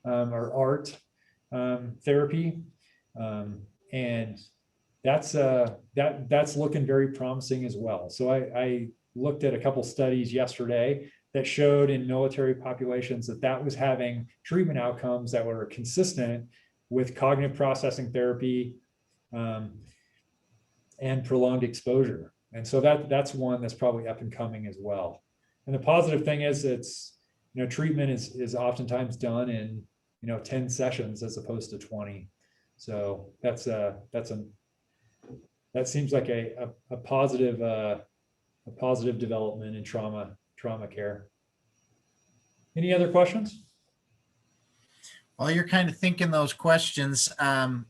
or ART therapy, and that's looking very promising as well. So I looked at a couple studies yesterday that showed in military populations that was having treatment outcomes that were consistent with cognitive processing therapy and prolonged exposure. And so that's one that's probably up and coming as well. And the positive thing is treatment is oftentimes done in 10 sessions as opposed to 20. So that seems like a positive development in trauma care. Any other questions? While you're kind of thinking those questions,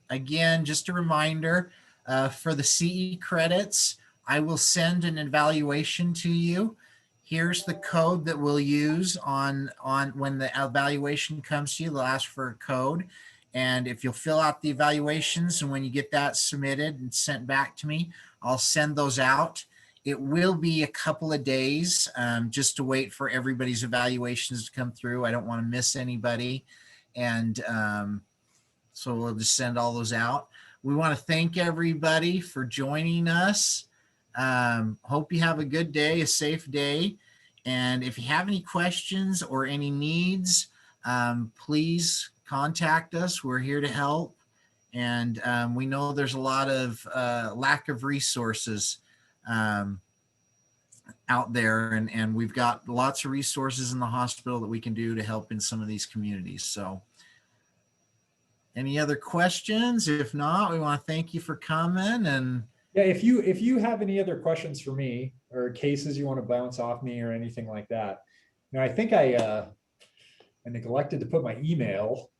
again, just a reminder, for the CE credits, I will send an evaluation to you. Here's the code that we'll use on when the evaluation comes to you. They'll ask for a code. And if you'll fill out the evaluations, and when you get that submitted and sent back to me, I'll send those out. It will be a couple of days just to wait for everybody's evaluations to come through. I don't want to miss anybody. And so we'll just send all those out. We want to thank everybody for joining us. Hope you have a good day, a safe day. And if you have any questions or any needs, please contact us. We're here to help. And we know there's a lot of lack of resources out there. And we've got lots of resources in the hospital that we can do to help in some of these communities. So any other questions? If not, we want to thank you for coming. And yeah, if you have any other questions for me or cases you want to bounce off me or anything like that, I think I neglected to put my email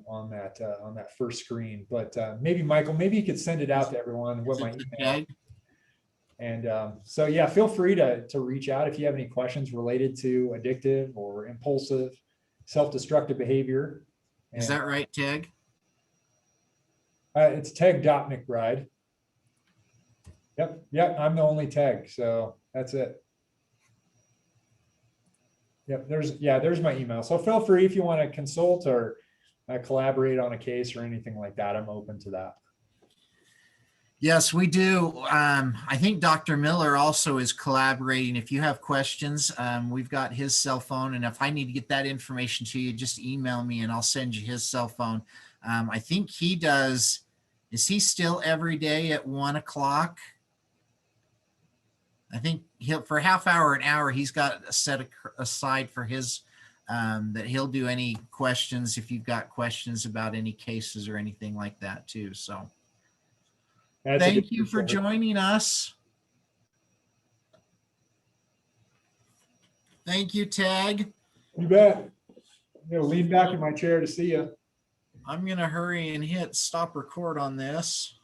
on that first screen, but maybe Michael, maybe you could send it out to everyone what my email. okay. And so yeah, feel free to reach out if you have any questions related to addictive or impulsive, self-destructive behavior. Is that right, Teg? It's teg.mcbride. Yep, I'm the only Teg, so that's it. Yep, there's my email. So feel free if you want to consult or collaborate on a case or anything like that. I'm open to that. Yes, we do. I think Dr. Miller also is collaborating. If you have questions, we've got his cell phone. And if I need to get that information to you, just email me and I'll send you his cell phone. I think he does. Is he still every day at 1 o'clock? I think for a half hour, an hour, he's got a set aside for his, that he'll do any questions if you've got questions about any cases or anything like that too. So. Thank you for joining us. Thank you, Tag. You bet. I'm going to lean back in my chair to see you. I'm going to hurry and hit stop record on this.